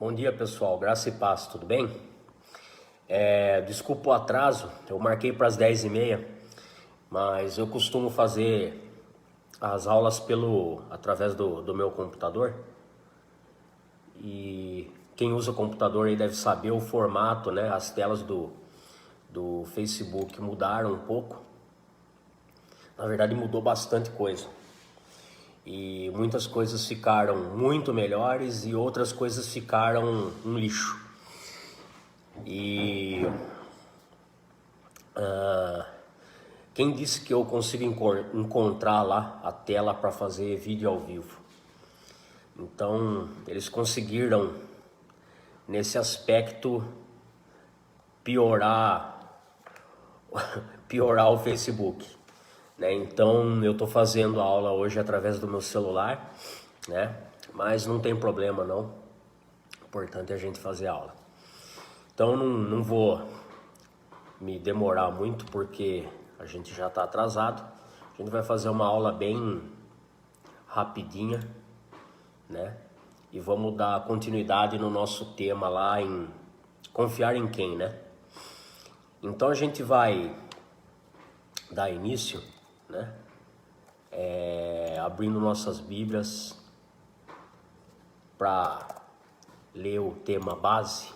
Bom dia, pessoal, graça e paz, tudo bem? Desculpa o atraso, eu marquei para as 10h30, mas eu costumo fazer as aulas através do meu computador. E quem usa o computador aí deve saber o formato, né? As telas do Facebook mudaram um pouco. Na verdade mudou bastante coisa. E muitas coisas ficaram muito melhores e outras coisas ficaram um lixo. E quem disse que eu consigo encontrar lá a tela para fazer vídeo ao vivo? Então eles conseguiram nesse aspecto piorar o Facebook, né? Então eu estou fazendo a aula hoje através do meu celular, né? Mas não tem problema não. O importante é a gente fazer a aula. Então não vou me demorar muito porque a gente já está atrasado. A gente vai fazer uma aula bem rapidinha, né? E vamos dar continuidade no nosso tema lá em confiar em quem, né? Então a gente vai dar início, né? Abrindo nossas Bíblias para ler o tema base.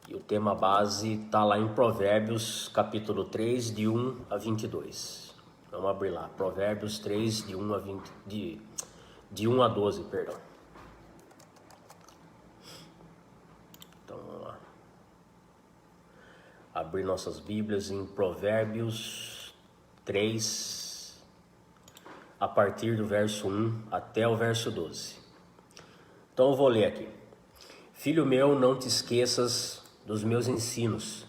E o tema base está lá em Provérbios, capítulo 3, de 1 a 22. Vamos abrir lá, Provérbios 3, de 1 a 12, perdão. Então, vamos lá. Abrir nossas Bíblias em Provérbios 3, a partir do verso 1 até o verso 12. Então, eu vou ler aqui. Filho meu, não te esqueças dos meus ensinos,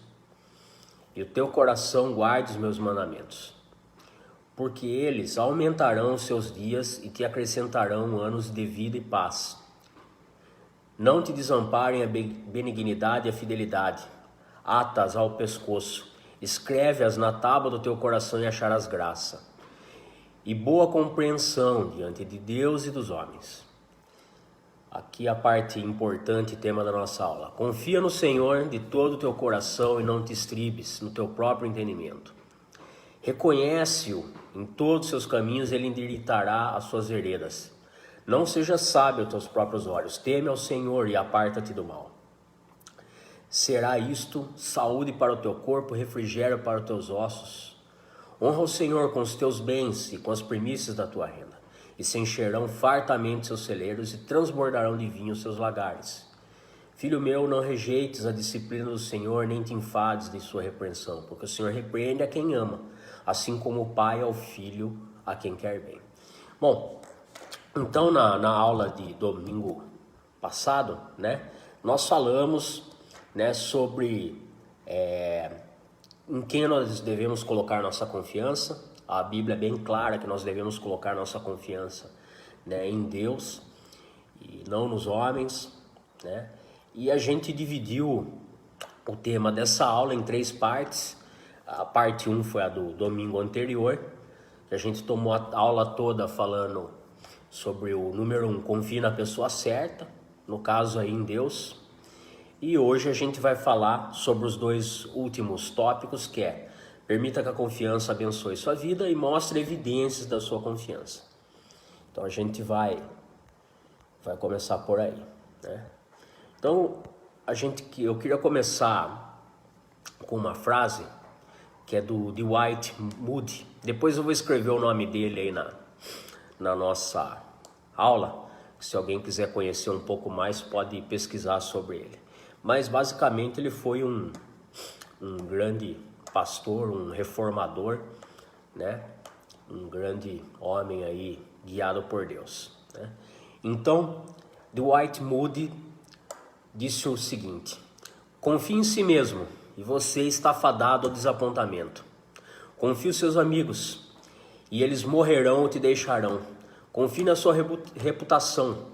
e o teu coração guarde os meus mandamentos, porque eles aumentarão os seus dias e te acrescentarão anos de vida e paz. Não te desamparem a benignidade e a fidelidade, ata-as ao pescoço, escreve-as na tábua do teu coração e acharás graça, e boa compreensão diante de Deus e dos homens. Aqui a parte importante, tema da nossa aula. Confia no Senhor de todo o teu coração e não te estribes no teu próprio entendimento. Reconhece-o em todos os seus caminhos, ele endireitará as suas veredas. Não seja sábio aos teus próprios olhos, teme ao Senhor e aparta-te do mal. Será isto saúde para o teu corpo, refrigério para os teus ossos. Honra o Senhor com os teus bens e com as primícias da tua renda. E se encherão fartamente seus celeiros e transbordarão de vinho seus lagares. Filho meu, não rejeites a disciplina do Senhor, nem te enfades de sua repreensão, porque o Senhor repreende a quem ama, assim como o pai ao filho a quem quer bem. Bom, então na aula de domingo passado, né, nós falamos, né, sobre em quem nós devemos colocar nossa confiança. A Bíblia é bem clara que nós devemos colocar nossa confiança, né, em Deus e não nos homens, né? E a gente dividiu o tema dessa aula em 3 partes. A parte 1 foi a do domingo anterior, que a gente tomou a aula toda falando sobre o número 1, confie na pessoa certa, no caso aí em Deus. E hoje a gente vai falar sobre os 2 últimos tópicos, que é permita que a confiança abençoe sua vida e mostre evidências da sua confiança. Então a gente vai começar por aí, né? Então eu queria começar com uma frase que é do Dwight Moody. Depois eu vou escrever o nome dele aí na nossa aula. Se alguém quiser conhecer um pouco mais, pode pesquisar sobre ele. Mas basicamente ele foi um grande pastor, um reformador, né? Um grande homem aí guiado por Deus, né? Então, Dwight Moody disse o seguinte: confie em si mesmo e você está fadado ao desapontamento. Confie nos seus amigos e eles morrerão ou te deixarão. Confie na sua reputação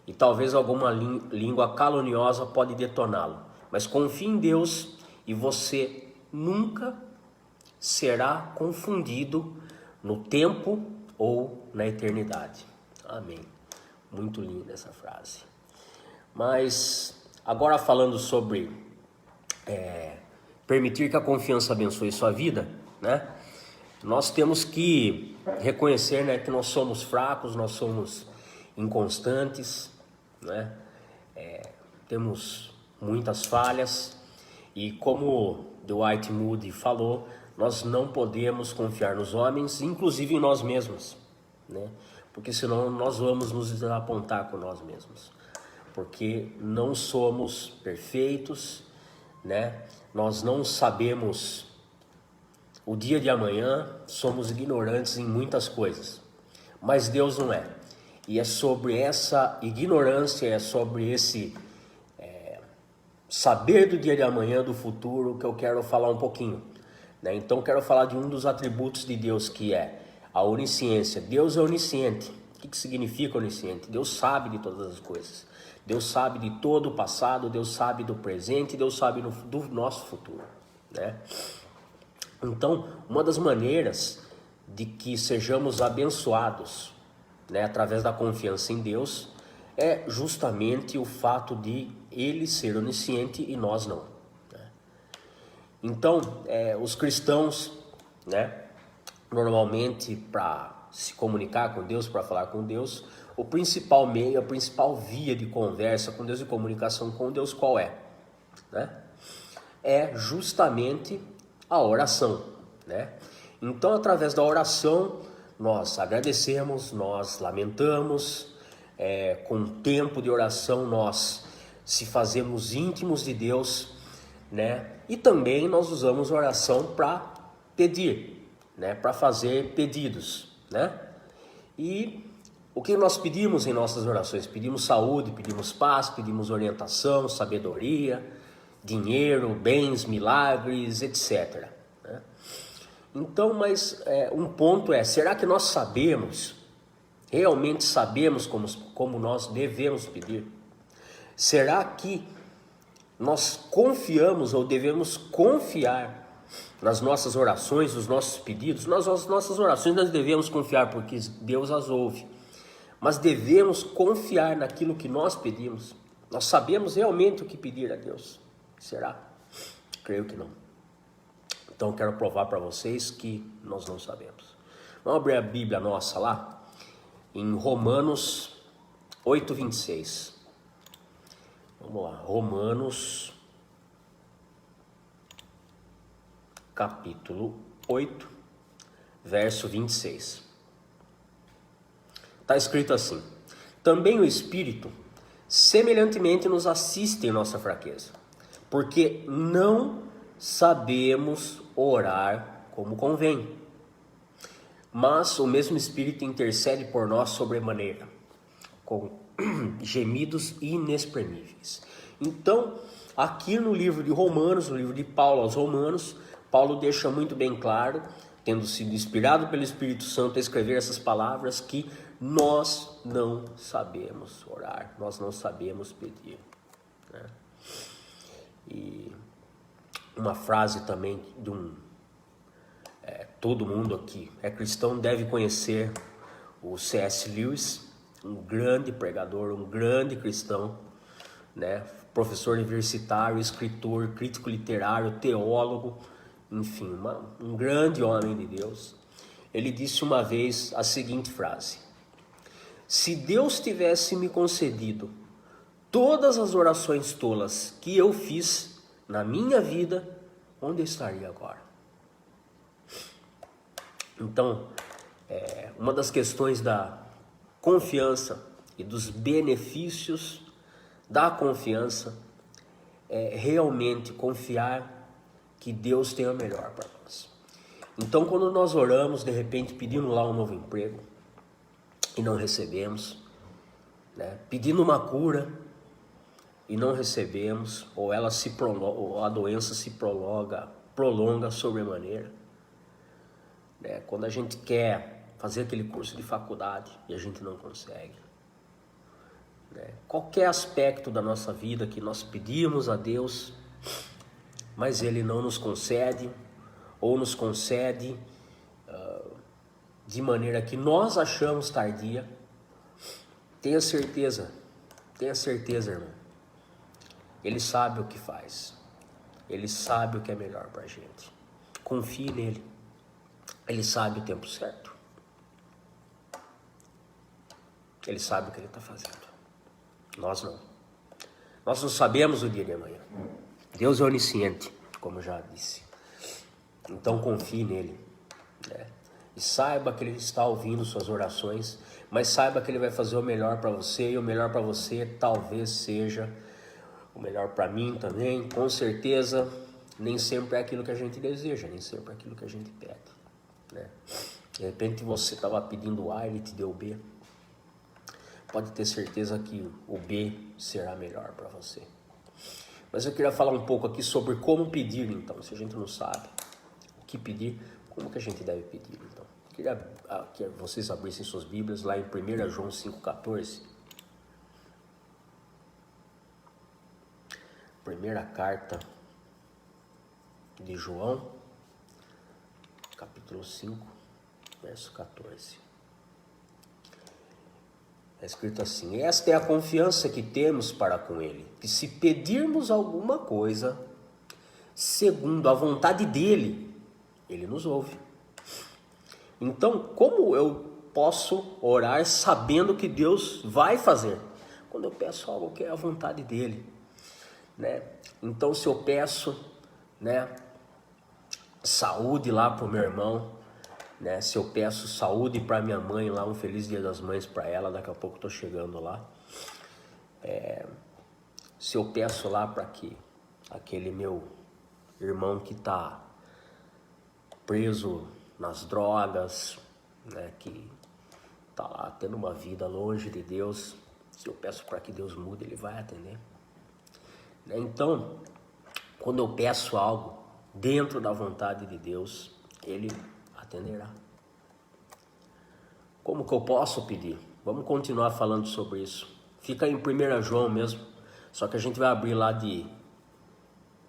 e talvez alguma língua caluniosa pode detoná-lo. Mas confie em Deus e você nunca será confundido no tempo ou na eternidade. Amém. Muito linda essa frase. Mas agora falando sobre permitir que a confiança abençoe sua vida, né? Nós temos que reconhecer, né, que nós somos fracos, nós somos inconstantes, né? Temos muitas falhas e, como Dwight Moody falou, nós não podemos confiar nos homens, inclusive em nós mesmos, né? Porque senão nós vamos nos desapontar com nós mesmos, porque não somos perfeitos, né? Nós não sabemos o dia de amanhã, somos ignorantes em muitas coisas, mas Deus não é. E é sobre essa ignorância, é sobre esse saber do dia de amanhã, do futuro, que eu quero falar um pouquinho, né? Então quero falar de um dos atributos de Deus, que é a onisciência. Deus é onisciente. O que significa onisciente? Deus sabe de todas as coisas. Deus sabe de todo o passado, Deus sabe do presente, Deus sabe do nosso futuro, né? Então, uma das maneiras de que sejamos abençoados, né, através da confiança em Deus, é justamente o fato de Ele ser onisciente e nós não, né? Então, os cristãos, né, normalmente para se comunicar com Deus, para falar com Deus, o principal meio, a principal via de conversa com Deus e comunicação com Deus, qual é? Né? É justamente a oração, né? Então, através da oração, nós agradecemos, nós lamentamos, com o tempo de oração nós se fazemos íntimos de Deus, né? E também nós usamos a oração para pedir, né? Para fazer pedidos, né? E o que nós pedimos em nossas orações? Pedimos saúde, pedimos paz, pedimos orientação, sabedoria, dinheiro, bens, milagres, etc., né? Então, mas um ponto será que nós sabemos, realmente sabemos como nós devemos pedir? Será que nós confiamos ou devemos confiar nas nossas orações, nos nossos pedidos? Nas nossas orações nós devemos confiar porque Deus as ouve, mas devemos confiar naquilo que nós pedimos? Nós sabemos realmente o que pedir a Deus? Será? Creio que não. Então quero provar para vocês que nós não sabemos. Vamos abrir a Bíblia nossa lá, em Romanos 8:26. Vamos lá, Romanos, capítulo 8, verso 26. Está escrito assim: também o Espírito semelhantemente nos assiste em nossa fraqueza, porque não sabemos orar como convém, mas o mesmo Espírito intercede por nós sobremaneira, com gemidos inexprimíveis. Então, aqui no livro de Romanos, no livro de Paulo aos Romanos, Paulo deixa muito bem claro, tendo sido inspirado pelo Espírito Santo a escrever essas palavras, que nós não sabemos orar, nós não sabemos pedir, né? E uma frase também de todo mundo aqui cristão deve conhecer o C.S. Lewis, um grande pregador, um grande cristão, né? Professor universitário, escritor, crítico literário, teólogo, enfim, um grande homem de Deus. Ele disse uma vez a seguinte frase: se Deus tivesse me concedido todas as orações tolas que eu fiz na minha vida, onde eu estaria agora? Então, uma das questões da confiança e dos benefícios da confiança é realmente confiar que Deus tem o melhor para nós. Então, quando nós oramos, de repente pedindo lá um novo emprego e não recebemos, né? Pedindo uma cura e não recebemos, ou ela se prolonga, ou a doença se prolonga sobremaneira, né? Quando a gente quer fazer aquele curso de faculdade e a gente não consegue, né? Qualquer aspecto da nossa vida que nós pedimos a Deus, mas Ele não nos concede, ou nos concede de maneira que nós achamos tardia, tenha certeza, irmão, Ele sabe o que faz. Ele sabe o que é melhor para a gente. Confie nele. Ele sabe o tempo certo. Ele sabe o que ele está fazendo. Nós não. Nós não sabemos o dia de amanhã. Deus é onisciente, como eu já disse. Então confie nele, né? E saiba que ele está ouvindo suas orações, mas saiba que ele vai fazer o melhor para você, e o melhor para você talvez seja o melhor para mim também. Com certeza, nem sempre é aquilo que a gente deseja, nem sempre é aquilo que a gente pede, né? De repente você estava pedindo A, ele te deu B. Pode ter certeza que o B será melhor para você. Mas eu queria falar um pouco aqui sobre como pedir, então. Se a gente não sabe o que pedir, como que a gente deve pedir, então? Eu queria que vocês abrissem suas Bíblias lá em 1 João 5,14. Primeira carta de João, capítulo 5, verso 14. Está escrito assim: esta é a confiança que temos para com ele, que se pedirmos alguma coisa, segundo a vontade dele, ele nos ouve. Então, como eu posso orar sabendo que Deus vai fazer? Quando eu peço algo que é a vontade dele, né? Então, se eu peço, né, saúde lá para o meu irmão, né? Se eu peço saúde para minha mãe lá, um feliz dia das mães para ela, daqui a pouco eu tô chegando lá. Se eu peço lá para que aquele meu irmão que tá preso nas drogas, né, que tá lá tendo uma vida longe de Deus, se eu peço para que Deus mude, ele vai atender, né? Então, quando eu peço algo dentro da vontade de Deus, ele atenderá. Como que eu posso pedir? Vamos continuar falando sobre isso. Fica em 1 João mesmo, só que a gente vai abrir lá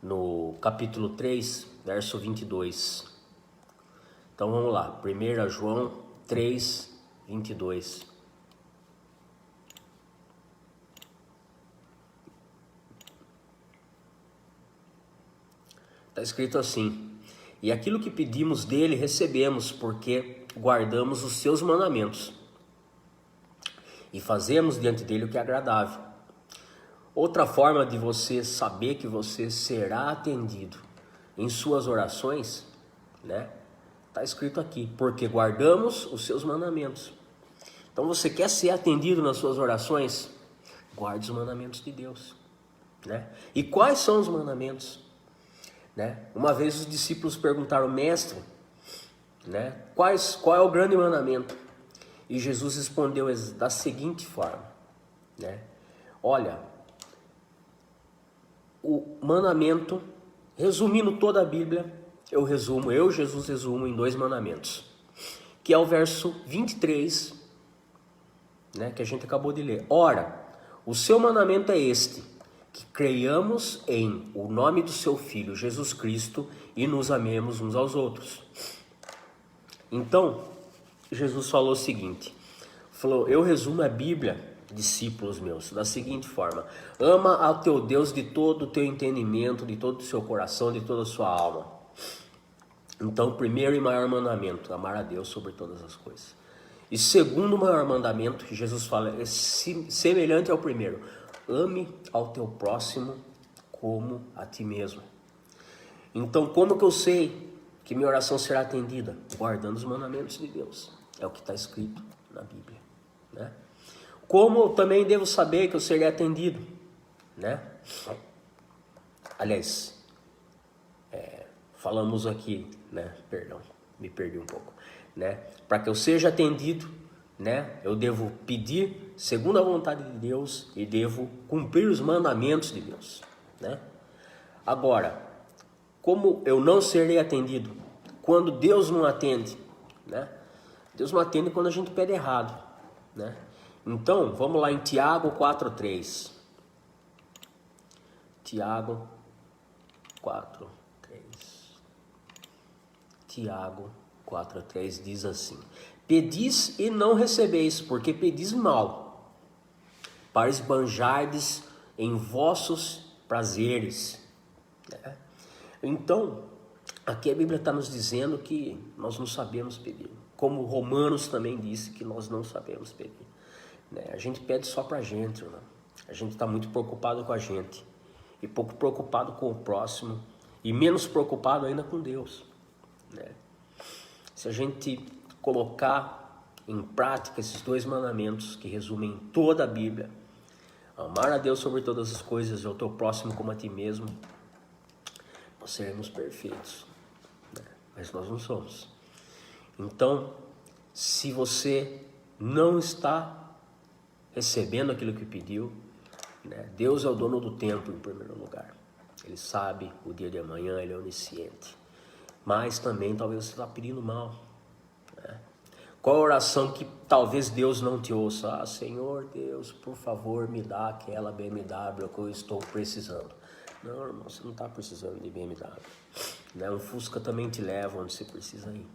no capítulo 3, verso 22. Então vamos lá, 1 João 3, 22. Está escrito assim: e aquilo que pedimos dele recebemos, porque guardamos os seus mandamentos e fazemos diante dele o que é agradável. Outra forma de você saber que você será atendido em suas orações, né? Está escrito aqui: porque guardamos os seus mandamentos. Então você quer ser atendido nas suas orações? Guarde os mandamentos de Deus, né? E quais são os mandamentos? Né? Uma vez os discípulos perguntaram: mestre, né, qual é o grande mandamento? E Jesus respondeu da seguinte forma, né? Olha, o mandamento, resumindo toda a Bíblia, Jesus resumo em 2 mandamentos, que é o verso 23, né, que a gente acabou de ler. Ora, o seu mandamento é este: que creiamos em o nome do seu Filho, Jesus Cristo, e nos amemos uns aos outros. Então, Jesus falou o seguinte, eu resumo a Bíblia, discípulos meus, da seguinte forma: ama ao teu Deus de todo o teu entendimento, de todo o seu coração, de toda a sua alma. Então, primeiro e maior mandamento, amar a Deus sobre todas as coisas. E segundo maior mandamento, que Jesus fala, é semelhante ao primeiro: ame ao teu próximo como a ti mesmo. Então, como que eu sei que minha oração será atendida? Guardando os mandamentos de Deus. É o que está escrito na Bíblia, né? Como eu também devo saber que eu serei atendido, né? Aliás, falamos aqui, né? Perdão, me perdi um pouco, né? Para que eu seja atendido, né, eu devo pedir segundo a vontade de Deus e devo cumprir os mandamentos de Deus, né? Agora, como eu não serei atendido quando Deus não atende, né? Deus não atende quando a gente pede errado, né? Então, vamos lá em Tiago 4:3. Tiago 4:3. Tiago 4:3 diz assim: pedis e não recebeis, porque pedis mal, para esbanjardes em vossos prazeres, né? Então, aqui a Bíblia está nos dizendo que nós não sabemos pedir. Como Romanos também disse que nós não sabemos pedir, né? A gente pede só para a gente, né? A gente está muito preocupado com a gente e pouco preocupado com o próximo e menos preocupado ainda com Deus, né? Se a gente colocar em prática esses 2 mandamentos que resumem toda a Bíblia, amar a Deus sobre todas as coisas e ao teu próximo como a ti mesmo, nós seremos perfeitos, né? Mas nós não somos. Então, se você não está recebendo aquilo que pediu, né? Deus é o dono do tempo em primeiro lugar. Ele sabe o dia de amanhã, Ele é onisciente. Mas também talvez você está pedindo mal, né? Qual a oração que talvez Deus não te ouça? Ah, Senhor Deus, por favor, me dá aquela BMW que eu estou precisando. Não, irmão, você não está precisando de BMW, né? Um Fusca também te leva onde você precisa ir,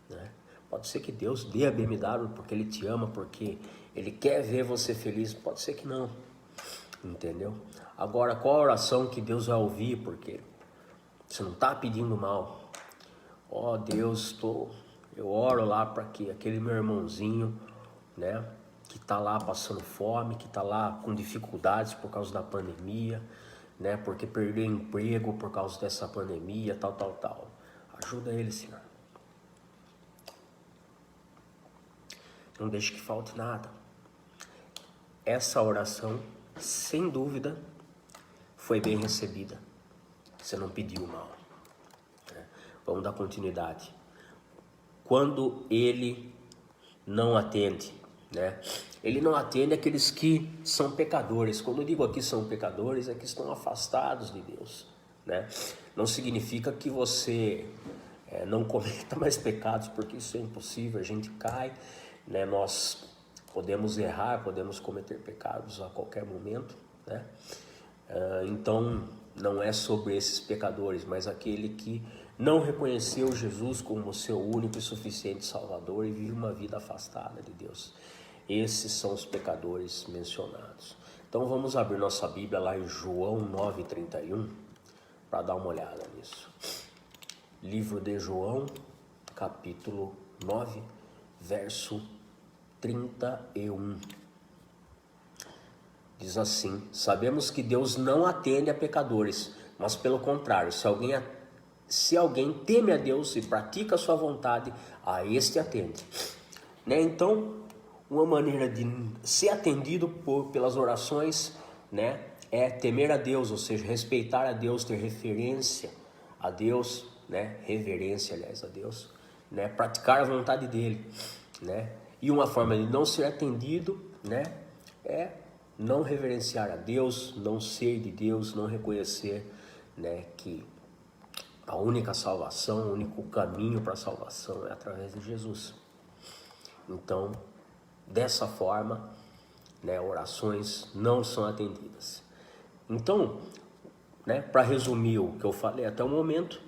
né? Pode ser que Deus dê a BMW porque Ele te ama, porque Ele quer ver você feliz. Pode ser que não, entendeu? Agora, qual a oração que Deus vai ouvir? Porque você não está pedindo mal. Ó Deus, eu oro lá para que aquele meu irmãozinho, né, que está lá passando fome, que está lá com dificuldades por causa da pandemia, né, porque perdeu emprego por causa dessa pandemia, tal. Ajuda ele, Senhor. Não deixe que falte nada. Essa oração, sem dúvida, foi bem recebida. Você não pediu mal, né? Vamos dar continuidade. Quando Ele não atende, né? Ele não atende aqueles que são pecadores. Quando eu digo aqui são pecadores, é que estão afastados de Deus, né? Não significa que você não cometa mais pecados, porque isso é impossível, a gente cai, né? Nós podemos errar, podemos cometer pecados a qualquer momento, né? Então não é sobre esses pecadores, mas aquele que não reconheceu Jesus como seu único e suficiente Salvador e vive uma vida afastada de Deus. Esses são os pecadores mencionados. Então vamos abrir nossa Bíblia lá em João 9:31 para dar uma olhada nisso. Livro de João, capítulo 9, verso 31. Diz assim: sabemos que Deus não atende a pecadores, mas pelo contrário, se alguém teme a Deus e pratica a sua vontade, a este atende, né? Então, uma maneira de ser atendido pelas orações, né, é temer a Deus, ou seja, respeitar a Deus, ter referência a Deus, né, reverência, aliás, a Deus, né, praticar a vontade dele, né? E uma forma de não ser atendido, né, é não reverenciar a Deus, não ser de Deus, não reconhecer, né, que a única salvação, o único caminho para a salvação é através de Jesus. Então, dessa forma, né, orações não são atendidas. Então, né, para resumir o que eu falei até o momento,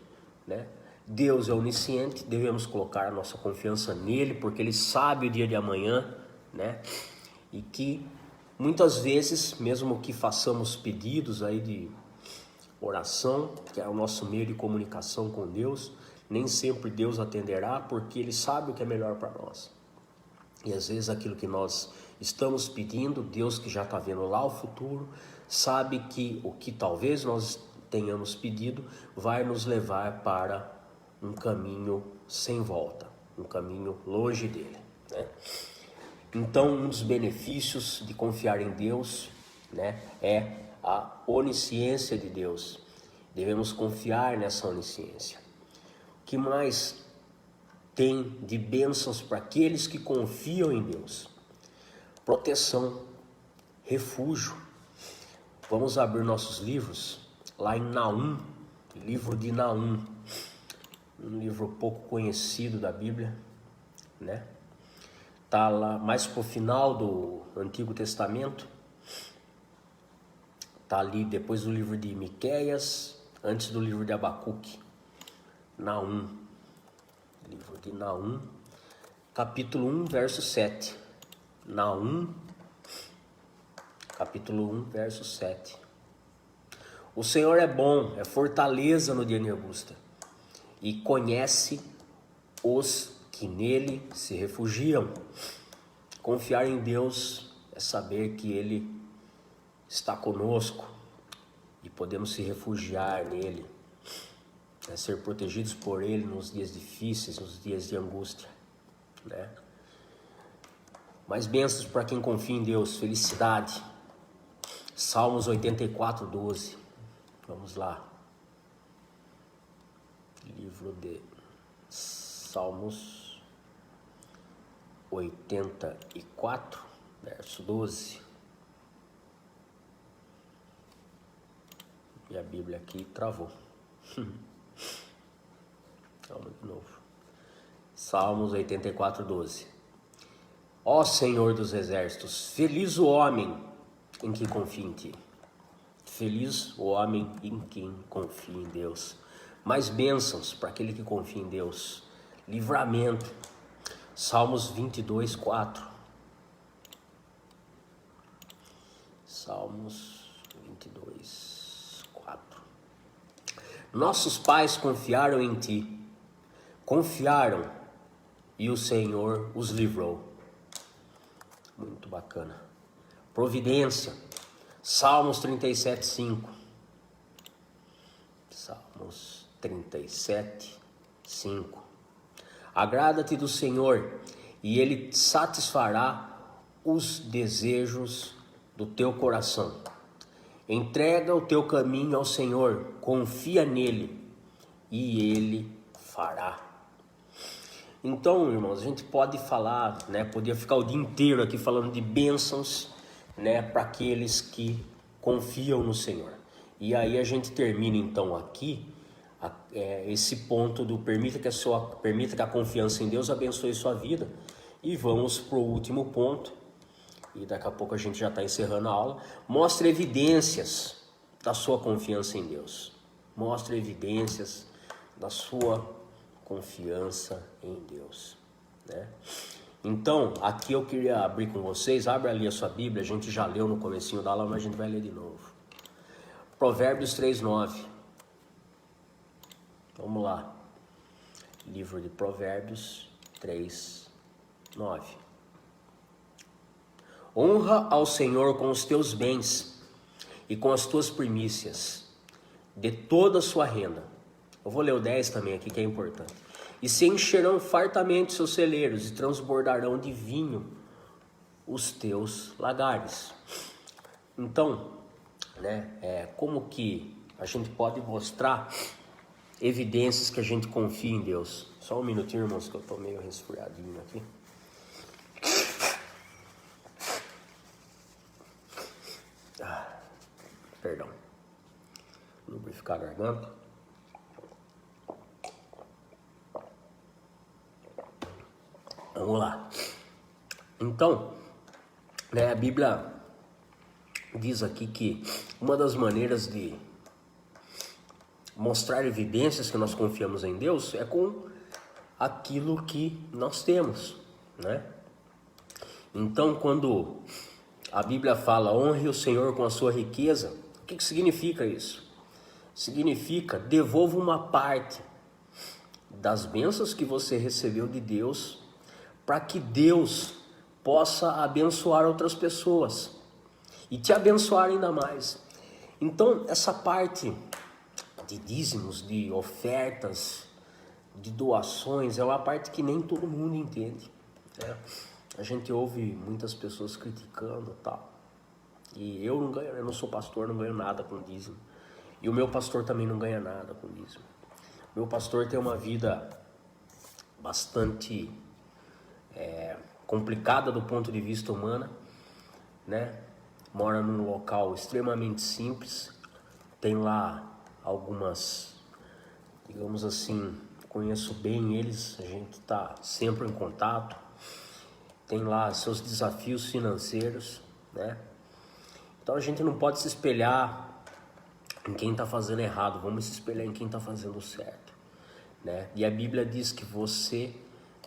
né, Deus é onisciente, devemos colocar a nossa confiança nele, porque ele sabe o dia de amanhã, né, e que muitas vezes, mesmo que façamos pedidos aí de oração, que é o nosso meio de comunicação com Deus, nem sempre Deus atenderá, porque Ele sabe o que é melhor para nós. E às vezes aquilo que nós estamos pedindo, Deus que já está vendo lá o futuro, sabe que o que talvez nós tenhamos pedido vai nos levar para um caminho sem volta, um caminho longe dele, né? Então, um dos benefícios de confiar em Deus, né, é a onisciência de Deus. Devemos confiar nessa onisciência. O que mais tem de bênçãos para aqueles que confiam em Deus? Proteção, refúgio. Vamos abrir nossos livros lá em Naum, livro de Naum, um livro pouco conhecido da Bíblia, né? Está lá mais para o final do Antigo Testamento. Está ali depois do livro de Miqueias, antes do livro de Abacuque. Naum, livro de Naum, capítulo 1, verso 7. Naum, capítulo 1, verso 7. O Senhor é bom, é fortaleza no dia de angústia, e conhece os que nele se refugiam. Confiar em Deus é saber que Ele está conosco e podemos se refugiar nele, é ser protegidos por Ele nos dias difíceis, nos dias de angústia, né? Mais bênçãos para quem confia em Deus, felicidade. Salmos 84, 12. Vamos lá. Livro de Salmos 84, verso 12. E a Bíblia aqui travou. Vamos de novo. Salmos 84, 12. Ó Senhor dos exércitos, feliz o homem em que confia em ti. Feliz o homem em quem confia em Deus. Mais bênçãos para aquele que confia em Deus. Livramento. Salmos 22, 4. Salmos 22, 4. Nossos pais confiaram em ti. Confiaram e o Senhor os livrou. Muito bacana. Providência. Salmos 37, 5. Salmos 37, 5. Agrada-te do Senhor, e Ele satisfará os desejos do teu coração. Entrega o teu caminho ao Senhor, confia nele, e Ele fará. Então, irmãos, a gente pode falar, né? Podia ficar o dia inteiro aqui falando de bênçãos, né? Para aqueles que confiam no Senhor. E aí a gente termina então aqui esse ponto do permita que a confiança em Deus abençoe sua vida. E vamos para o último ponto. E daqui a pouco a gente já está encerrando a aula. Mostre evidências da sua confiança em Deus. Mostre evidências da sua confiança em Deus, né? Então, aqui eu queria abrir com vocês. Abre ali a sua Bíblia. A gente já leu no comecinho da aula, mas a gente vai ler de novo. Provérbios 3:9. Vamos lá. Livro de Provérbios 3:9. Honra ao Senhor com os teus bens e com as tuas primícias de toda a sua renda. Eu vou ler o 10 também aqui, que é importante. E se encherão fartamente seus celeiros e transbordarão de vinho os teus lagares. Então, né, como que a gente pode mostrar evidências que a gente confia em Deus? Só um minutinho, irmãos, que eu tô meio resfriadinho aqui. Perdão. Lubrificar a garganta. Vamos lá. Então, né, a Bíblia diz aqui que uma das maneiras de mostrar evidências que nós confiamos em Deus é com aquilo que nós temos, né? Então, quando a Bíblia fala honre o Senhor com a sua riqueza, o que significa isso? Significa devolva uma parte das bênçãos que você recebeu de Deus para que Deus possa abençoar outras pessoas e te abençoar ainda mais. Então, essa parte de dízimos, de ofertas, de doações, é uma parte que nem todo mundo entende, né? A gente ouve muitas pessoas criticando e tal. E eu não ganho, eu não sou pastor, não ganho nada com dízimo. E o meu pastor também não ganha nada com dízimo. Meu pastor tem uma vida bastante complicada do ponto de vista humano, né? Mora num local extremamente simples, tem lá algumas, digamos assim, conheço bem eles, a gente está sempre em contato, tem lá seus desafios financeiros, né? Então a gente não pode se espelhar em quem está fazendo errado, vamos se espelhar em quem está fazendo certo, né? E a Bíblia diz que você,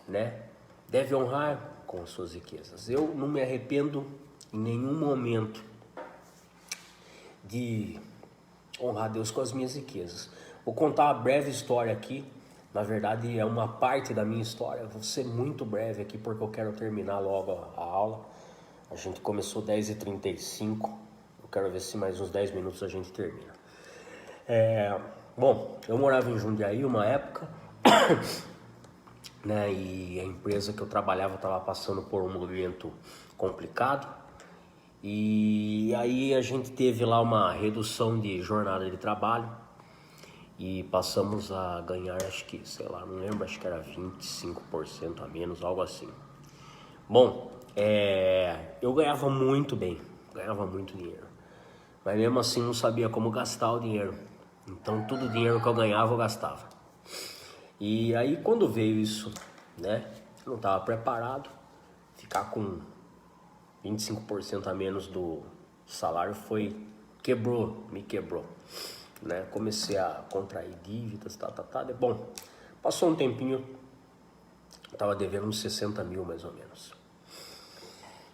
né, deve honrar com as suas riquezas. Eu não me arrependo em nenhum momento de honrar Deus com as minhas riquezas. Vou contar uma breve história aqui. Na verdade, é uma parte da minha história. Vou ser muito breve aqui porque eu quero terminar logo a aula. A gente começou 10h35. Eu quero ver se mais uns 10 minutos a gente termina. Bom, eu morava em Jundiaí uma época, né? E a empresa que eu trabalhava estava passando por um movimento complicado. E aí a gente teve lá uma redução de jornada de trabalho e passamos a ganhar, acho que, sei lá, não lembro, acho que era 25% a menos, algo assim. Bom, eu ganhava muito bem, ganhava muito dinheiro, mas mesmo assim não sabia como gastar o dinheiro. Então todo o dinheiro que eu ganhava eu gastava. E aí quando veio isso, né, eu não estava preparado, ficar com 25% a menos do salário me quebrou, né? Comecei a contrair dívidas, Bom, passou um tempinho, eu tava devendo uns 60 mil mais ou menos.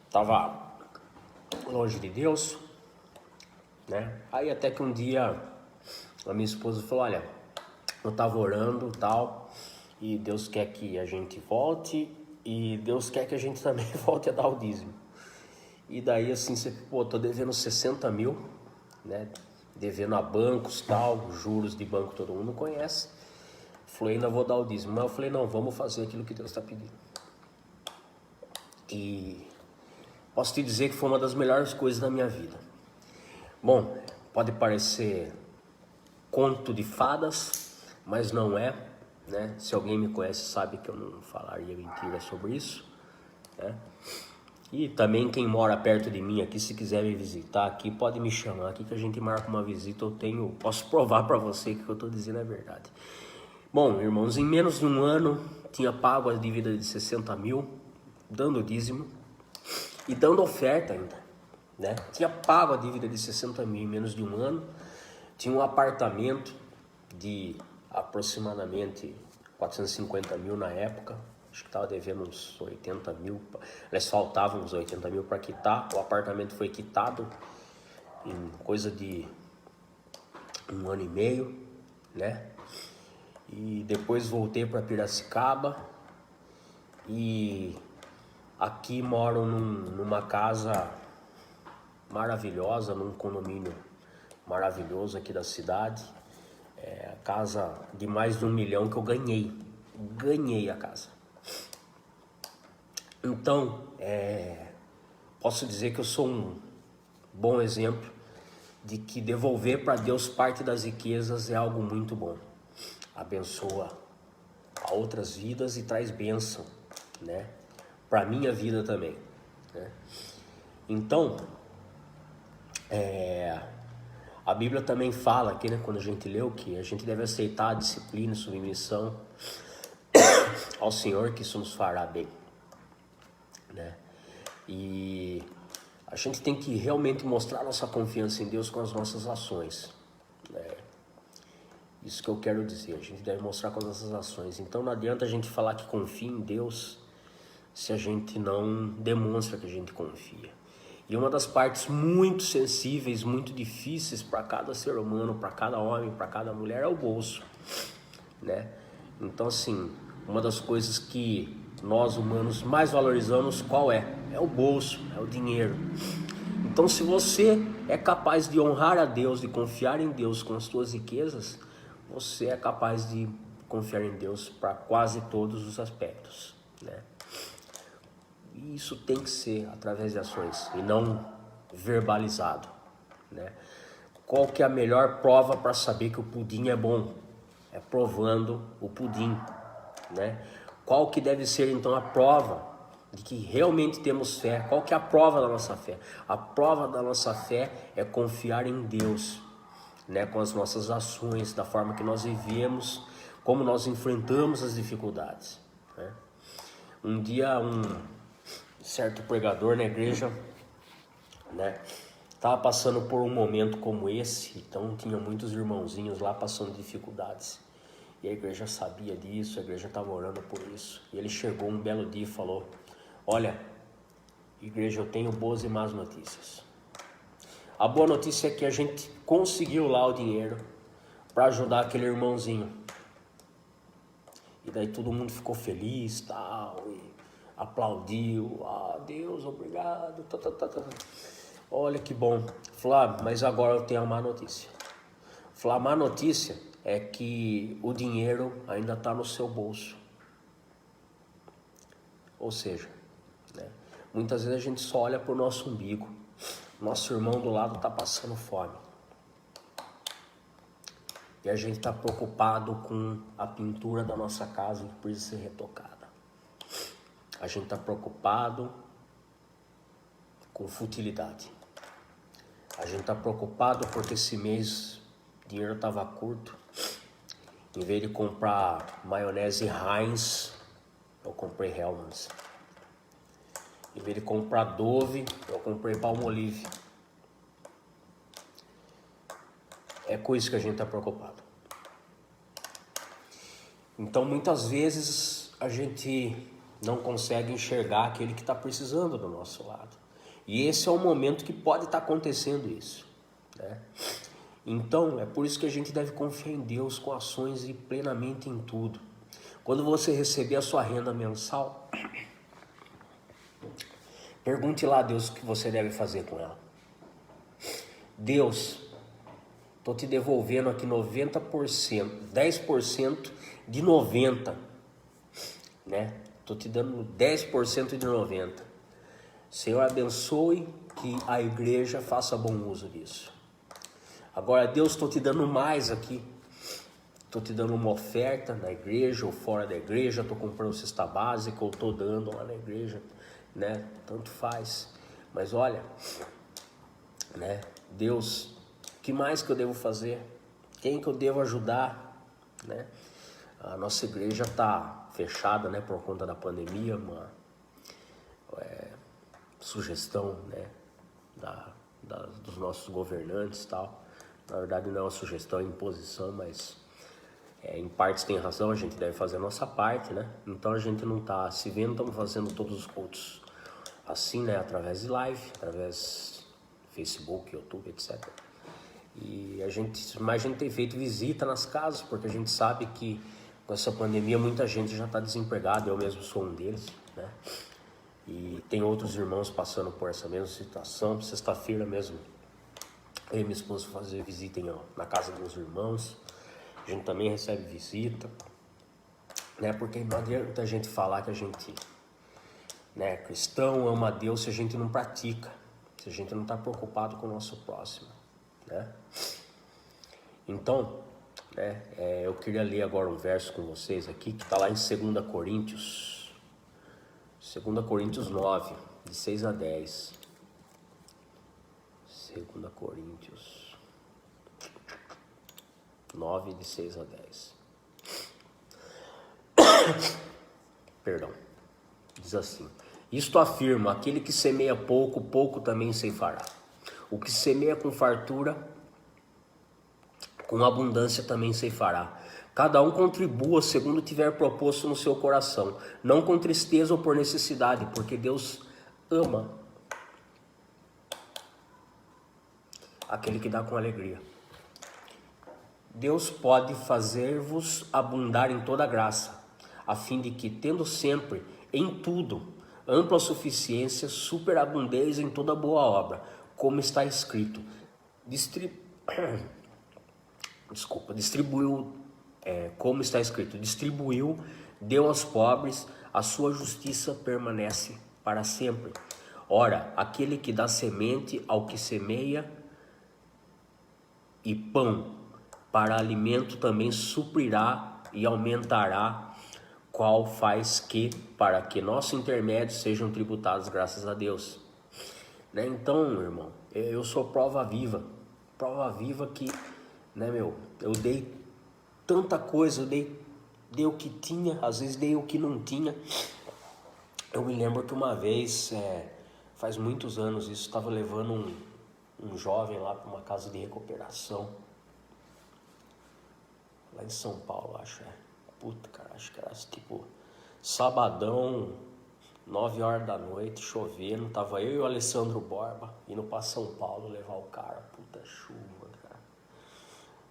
Tava longe de Deus, né? Aí até que um dia a minha esposa falou, olha, eu tava orando e tal, e Deus quer que a gente volte, e Deus quer que a gente também volte a dar o dízimo. E daí assim, tô devendo 60 mil, né? Devendo a bancos, tal, juros de banco todo mundo conhece. Falei, ainda vou dar o dízimo. Mas eu falei, não, vamos fazer aquilo que Deus está pedindo. E posso te dizer que foi uma das melhores coisas da minha vida. Bom, pode parecer conto de fadas, mas não é, né? Se alguém me conhece sabe que eu não falaria mentira sobre isso, né? E também quem mora perto de mim aqui, se quiser me visitar aqui, pode me chamar aqui que a gente marca uma visita. Posso provar para você que o que eu estou dizendo é verdade. Bom, irmãos, em menos de um ano tinha pago a dívida de 60 mil, dando dízimo e dando oferta ainda, né? Tinha pago a dívida de 60 mil em menos de um ano, tinha um apartamento de aproximadamente 450 mil na época. Acho que estava devendo uns 80 mil, eles faltavam uns 80 mil para quitar. O apartamento foi quitado em coisa de um ano e meio, né? E depois voltei para Piracicaba e aqui moro numa casa maravilhosa, num condomínio maravilhoso aqui da cidade. Casa de mais de 1 milhão que eu ganhei a casa. Então, posso dizer que eu sou um bom exemplo de que devolver para Deus parte das riquezas é algo muito bom. Abençoa a outras vidas e traz bênção, né? Para minha vida também, né? Então, a Bíblia também fala aqui, né, quando a gente leu, que a gente deve aceitar a disciplina e submissão ao Senhor, que isso nos fará bem, né? E a gente tem que realmente mostrar nossa confiança em Deus com as nossas ações, né? Isso que eu quero dizer, a gente deve mostrar com as nossas ações. Então não adianta a gente falar que confia em Deus se a gente não demonstra que a gente confia. E uma das partes muito sensíveis, muito difíceis para cada ser humano, para cada homem, para cada mulher é o bolso, né? Então assim, uma das coisas que nós humanos mais valorizamos, qual é? É o bolso, é o dinheiro. Então se você é capaz de honrar a Deus, de confiar em Deus com as suas riquezas, você é capaz de confiar em Deus para quase todos os aspectos, né? E isso tem que ser através de ações e não verbalizado, né? Qual que é a melhor prova para saber que o pudim é bom? É provando o pudim, né? Qual que deve ser então a prova de que realmente temos fé? Qual que é a prova da nossa fé? A prova da nossa fé é confiar em Deus, né? Com as nossas ações, da forma que nós vivemos, como nós enfrentamos as dificuldades, né? Um dia um certo pregador na igreja, né, estava passando por um momento como esse, então tinha muitos irmãozinhos lá passando dificuldades, e a igreja sabia disso, a igreja estava orando por isso, e ele chegou um belo dia e falou: olha, igreja, eu tenho boas e más notícias. A boa notícia é que a gente conseguiu lá o dinheiro para ajudar aquele irmãozinho. E daí todo mundo ficou feliz, tal, e aplaudiu. Ah, Deus, obrigado. Olha que bom. Flávio, mas agora eu tenho a má notícia. Flávio, a má notícia é que o dinheiro ainda está no seu bolso. Ou seja, né, muitas vezes a gente só olha para o nosso umbigo. Nosso irmão do lado está passando fome. E a gente está preocupado com a pintura da nossa casa que precisa ser retocada. A gente está preocupado com futilidade. A gente está preocupado porque esse mês o dinheiro estava curto. Em vez de comprar maionese Heinz, eu comprei Hellmann's. Em vez de comprar Dove, eu comprei Palmolive. É com isso que a gente está preocupado. Então, muitas vezes, a gente não consegue enxergar aquele que está precisando do nosso lado. E esse é o momento que pode estar acontecendo isso, né? Então, é por isso que a gente deve confiar em Deus com ações e plenamente em tudo. Quando você receber a sua renda mensal, pergunte lá a Deus o que você deve fazer com ela. Deus, estou te devolvendo aqui 90%, 10% de 90%, né? Estou te dando 10% de 90%. Senhor, abençoe que a igreja faça bom uso disso. Agora, Deus, estou te dando mais aqui. Estou te dando uma oferta na igreja ou fora da igreja. Estou comprando cesta básica ou estou dando lá na igreja, né? Tanto faz. Mas olha, né? Deus, o que mais que eu devo fazer? Quem que eu devo ajudar, né? A nossa igreja está fechada, né? Por conta da pandemia. Uma sugestão, né? Dos nossos governantes e tal. Na verdade não é uma sugestão, é imposição, mas em partes tem razão, a gente deve fazer a nossa parte, né? Então a gente não está se vendo, estamos fazendo todos os cultos assim, né? Através de live, através do Facebook, YouTube, etc. Mas a gente tem feito visita nas casas, porque a gente sabe que com essa pandemia muita gente já está desempregada, eu mesmo sou um deles, né? E tem outros irmãos passando por essa mesma situação. Sexta-feira mesmo, eu e minha esposa fazer visita na casa dos irmãos. A gente também recebe visita, né? Porque não adianta a gente falar que a gente, né, cristão, ama a Deus se a gente não pratica, se a gente não está preocupado com o nosso próximo, né? Então, né, eu queria ler agora um verso com vocês aqui, que está lá em 2 Coríntios, 2 Coríntios 9, de 6 a 10. 2 Coríntios 9, de 6 a 10. Perdão. Diz assim: isto afirma, aquele que semeia pouco, pouco também ceifará. O que semeia com fartura, com abundância também ceifará. Cada um contribua segundo tiver proposto no seu coração, não com tristeza ou por necessidade, porque Deus ama aquele que dá com alegria. Deus pode fazer-vos abundar em toda graça, a fim de que, tendo sempre, em tudo, ampla suficiência, superabundez em toda boa obra, como está escrito, como está escrito, distribuiu, deu aos pobres, a sua justiça permanece para sempre. Ora, aquele que dá semente ao que semeia e pão para alimento também suprirá e aumentará, qual faz que, para que nossos intermédios sejam tributados graças a Deus. Né? Então, meu irmão, eu sou prova viva que, né, eu dei tanta coisa, eu dei o que tinha, às vezes dei o que não tinha. Eu me lembro que uma vez, faz muitos anos isso, estava levando um jovem lá para uma casa de recuperação, lá em São Paulo, acho. Puta, cara, acho que era tipo sabadão, 9 horas da noite, chovendo, tava eu e o Alessandro Borba indo pra São Paulo levar o cara. Puta chuva, cara.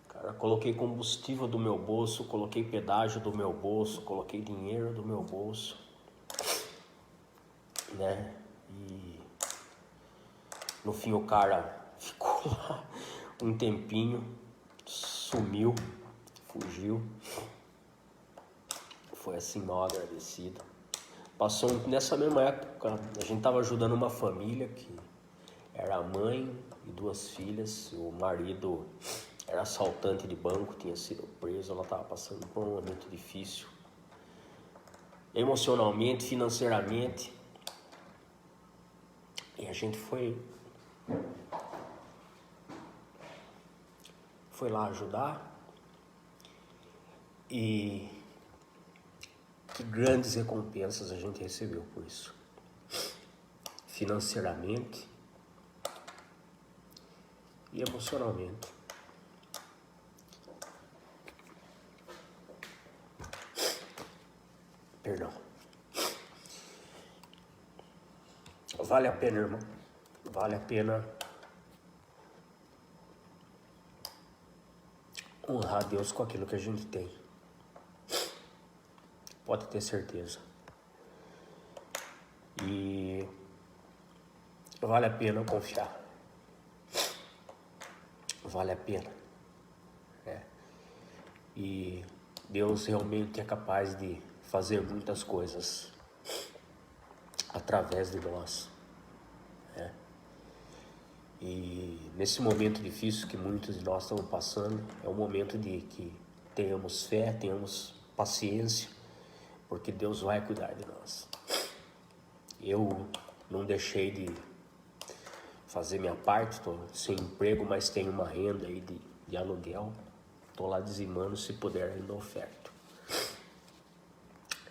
Cara, coloquei combustível do meu bolso, coloquei pedágio do meu bolso, coloquei dinheiro do meu bolso, né? E no fim o cara ficou lá um tempinho, sumiu, fugiu. Foi assim, mal agradecido. Passou nessa mesma época, a gente tava ajudando uma família que era a mãe e 2 filhas. O marido era assaltante de banco, tinha sido preso. Ela tava passando por um momento difícil, emocionalmente, financeiramente. E a gente foi lá ajudar. E que grandes recompensas a gente recebeu por isso, financeiramente e emocionalmente. Perdão. Vale a pena, irmão. Vale a pena honrar Deus com aquilo que a gente tem. Pode ter certeza. E vale a pena confiar. Vale a pena. E Deus realmente é capaz de fazer muitas coisas através de nós. E nesse momento difícil que muitos de nós estamos passando, é um momento de que tenhamos fé, tenhamos paciência, porque Deus vai cuidar de nós. Eu não deixei de fazer minha parte, estou sem emprego, mas tenho uma renda aí de aluguel. Estou lá dizimando, se puder ainda oferto.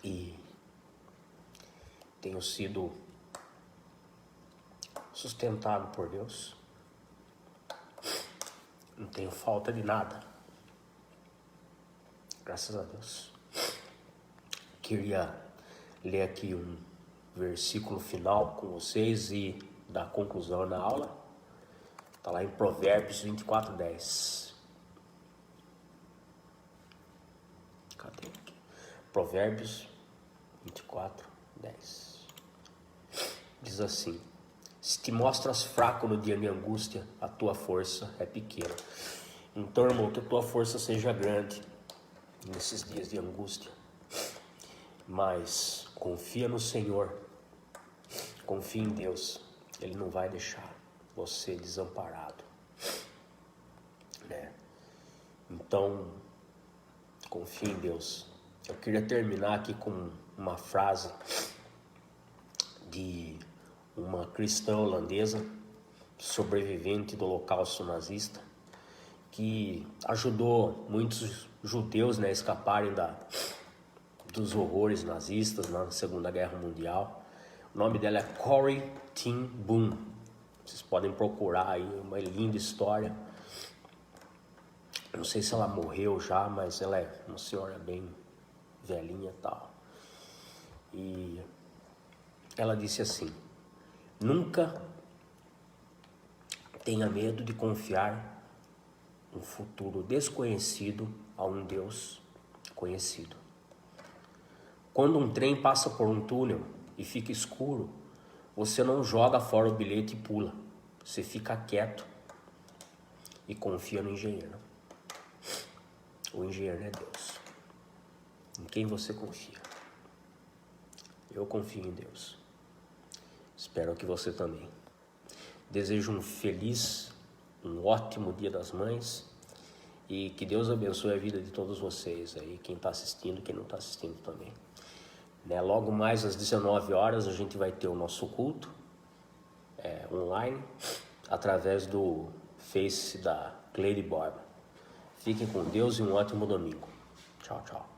E tenho sido sustentado por Deus. Não tenho falta de nada. Graças a Deus. Queria ler aqui um versículo final com vocês e dar conclusão na aula. Está lá em Provérbios 24:10. Cadê aqui? Provérbios 24:10. Diz assim: se te mostras fraco no dia de angústia, a tua força é pequena. Então, irmão, que a tua força seja grande nesses dias de angústia. Mas confia no Senhor, confia em Deus. Ele não vai deixar você desamparado, né? Então, confia em Deus. Eu queria terminar aqui com uma frase de uma cristã holandesa, sobrevivente do Holocausto nazista, que ajudou muitos judeus, né, a escaparem dos horrores nazistas na Segunda Guerra Mundial. O nome dela é Corrie ten Boom. Vocês podem procurar aí, uma linda história. Não sei se ela morreu já, mas ela é uma senhora bem velhinha e tal. E ela disse assim: nunca tenha medo de confiar um futuro desconhecido a um Deus conhecido. Quando um trem passa por um túnel e fica escuro, você não joga fora o bilhete e pula. Você fica quieto e confia no engenheiro. O engenheiro é Deus. Em quem você confia? Eu confio em Deus. Espero que você também. Desejo um feliz, um ótimo Dia das Mães e que Deus abençoe a vida de todos vocês aí, quem está assistindo, quem não está assistindo também. Né? Logo mais às 19 horas a gente vai ter o nosso culto online através do Face da Cleide Borba. Fiquem com Deus e um ótimo domingo. Tchau, tchau.